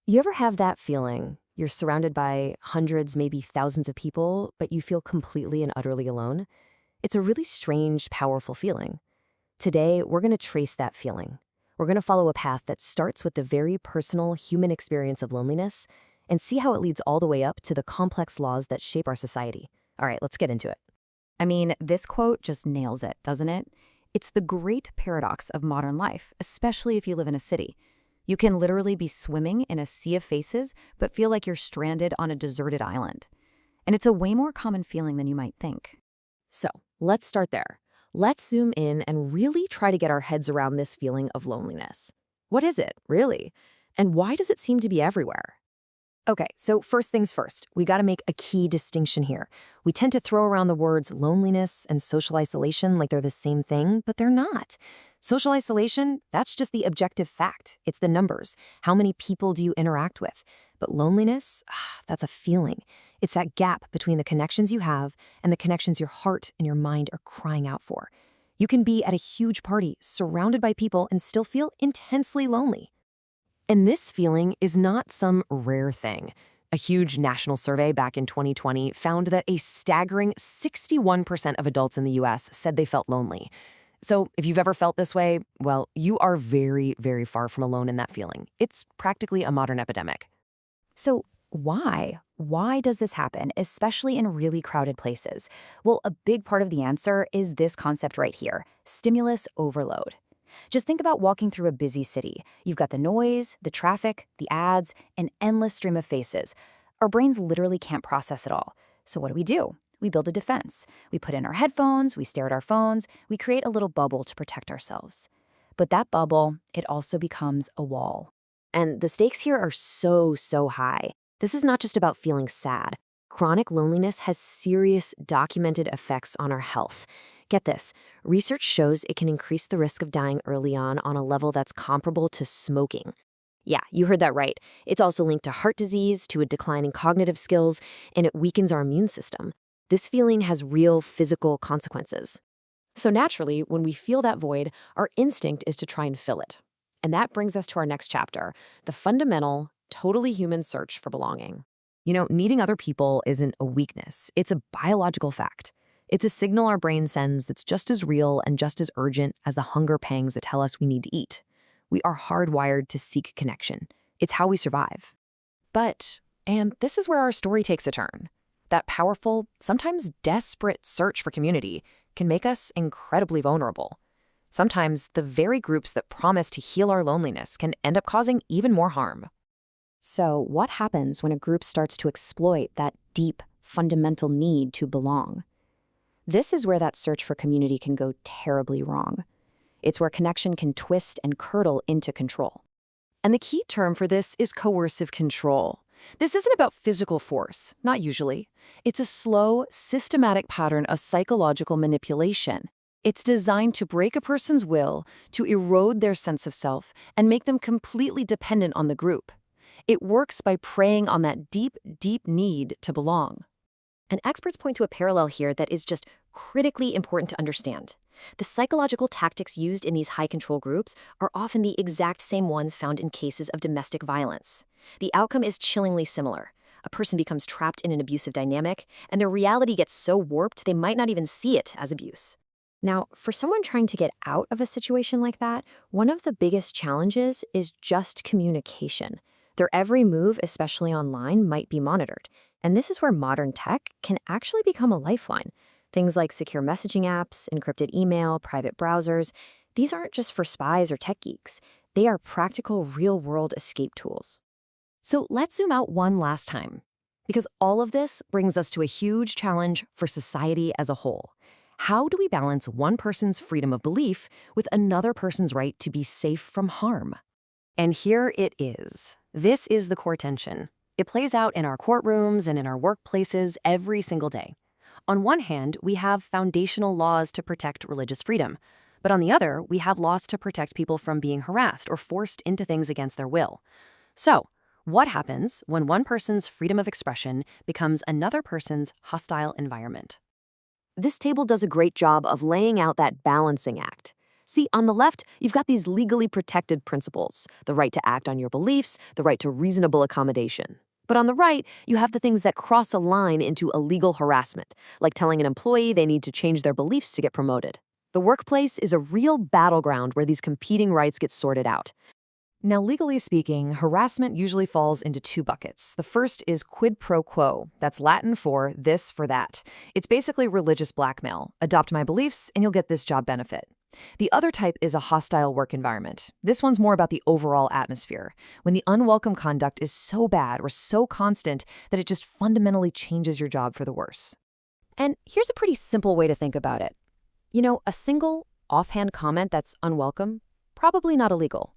You ever have that feeling? You're surrounded by hundreds, maybe thousands of people, but you feel completely and utterly alone? It's a really strange, powerful feeling. Today, we're going to trace that feeling. We're going to follow a path that starts with the very personal human experience of loneliness and see how it leads all the way up to the complex laws that shape our society. All right, let's get into it. I mean, this quote just nails it, doesn't it? It's the great paradox of modern life, especially if you live in a city. You can literally be swimming in a sea of faces, but feel like you're stranded on a deserted island. And it's a way more common feeling than you might think. So, let's start there. Let's zoom in and really try to get our heads around this feeling of loneliness. What is it, really? And why does it seem to be everywhere? Okay, so first things first, we got to make a key distinction here. We tend to throw around the words loneliness and social isolation like they're the same thing, but they're not. Social isolation, that's just the objective fact. It's the numbers. How many people do you interact with? But loneliness, that's a feeling. It's that gap between the connections you have and the connections your heart and your mind are crying out for. You can be at a huge party, surrounded by people, and still feel intensely lonely. And this feeling is not some rare thing. A huge national survey back in 2020 found that a staggering 61% of adults in the US said they felt lonely. So if you've ever felt this way, well, you are very, very far from alone in that feeling. It's practically a modern epidemic. So, why? Why does this happen, especially in really crowded places? Well, a big part of the answer is this concept right here: stimulus overload. Just think about walking through a busy city. You've got the noise, the traffic, the ads, an endless stream of faces. Our brains literally can't process it all. So what do? We build a defense. We put in our headphones, we stare at our phones, we create a little bubble to protect ourselves. But that bubble, it also becomes a wall. And the stakes here are so high. This is not just about feeling sad. Chronic loneliness has serious documented effects on our health. Get this, research shows it can increase the risk of dying early on a level that's comparable to smoking. Yeah, you heard that right. It's also linked to heart disease, to a decline in cognitive skills, and it weakens our immune system. This feeling has real physical consequences. So naturally, when we feel that void, our instinct is to try and fill it. And that brings us to our next chapter, the fundamental, totally human search for belonging. You know, needing other people isn't a weakness. It's a biological fact. It's a signal our brain sends that's just as real and just as urgent as the hunger pangs that tell us we need to eat. We are hardwired to seek connection. It's how we survive. But, and this is where our story takes a turn, that powerful, sometimes desperate search for community can make us incredibly vulnerable. Sometimes the very groups that promise to heal our loneliness can end up causing even more harm. So what happens when a group starts to exploit that deep, fundamental need to belong? This is where that search for community can go terribly wrong. It's where connection can twist and curdle into control. And the key term for this is coercive control. This isn't about physical force, not usually. It's a slow, systematic pattern of psychological manipulation. It's designed to break a person's will, to erode their sense of self, and make them completely dependent on the group. It works by preying on that deep need to belong. And experts point to a parallel here that is just critically important to understand. The psychological tactics used in these high-control groups are often the exact same ones found in cases of domestic violence. The outcome is chillingly similar. A person becomes trapped in an abusive dynamic, and their reality gets so warped they might not even see it as abuse. Now, for someone trying to get out of a situation like that, one of the biggest challenges is just communication. Their every move, especially online, might be monitored. And this is where modern tech can actually become a lifeline. Things like secure messaging apps, encrypted email, private browsers, these aren't just for spies or tech geeks. They are practical, real-world escape tools. So let's zoom out one last time, because all of this brings us to a huge challenge for society as a whole. How do we balance one person's freedom of belief with another person's right to be safe from harm? And here it is. This is the core tension. It plays out in our courtrooms and in our workplaces every single day. On one hand, we have foundational laws to protect religious freedom. But on the other, we have laws to protect people from being harassed or forced into things against their will. So, what happens when one person's freedom of expression becomes another person's hostile environment? This table does a great job of laying out that balancing act. See, on the left, you've got these legally protected principles, the right to act on your beliefs, the right to reasonable accommodation. But on the right, you have the things that cross a line into illegal harassment, like telling an employee they need to change their beliefs to get promoted. The workplace is a real battleground where these competing rights get sorted out. Now, legally speaking, harassment usually falls into two buckets. The first is quid pro quo. That's Latin for this for that. It's basically religious blackmail. Adopt my beliefs and you'll get this job benefit. The other type is a hostile work environment. This one's more about the overall atmosphere, when the unwelcome conduct is so bad or so constant that it just fundamentally changes your job for the worse. And here's a pretty simple way to think about it. A single, offhand comment that's unwelcome, probably not illegal.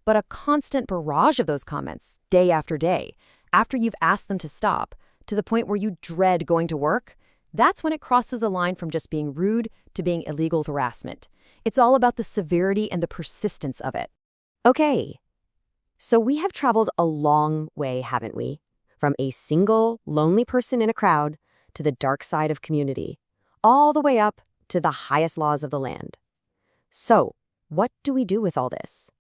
But a constant barrage of those comments, day after day, after you've asked them to stop, to the point where you dread going to work, that's when it crosses the line from just being rude to being illegal harassment. It's all about the severity and the persistence of it. Okay, so we have traveled a long way, haven't we? From a single, lonely person in a crowd to the dark side of community, all the way up to the highest laws of the land. So, what do we do with all this?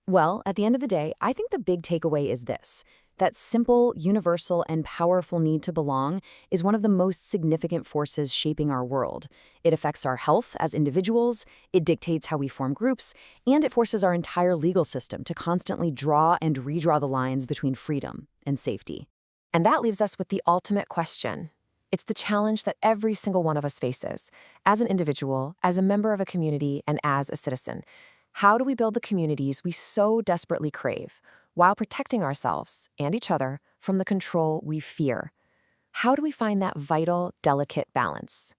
Well, at the end of the day, I think the big takeaway is this: that simple, universal, and powerful need to belong is one of the most significant forces shaping our world. It affects our health as individuals, it dictates how we form groups, and it forces our entire legal system to constantly draw and redraw the lines between freedom and safety. And that leaves us with the ultimate question. It's the challenge that every single one of us faces, as an individual, as a member of a community, and as a citizen. How do we build the communities we so desperately crave, while protecting ourselves and each other from the control we fear? How do we find that vital, delicate balance?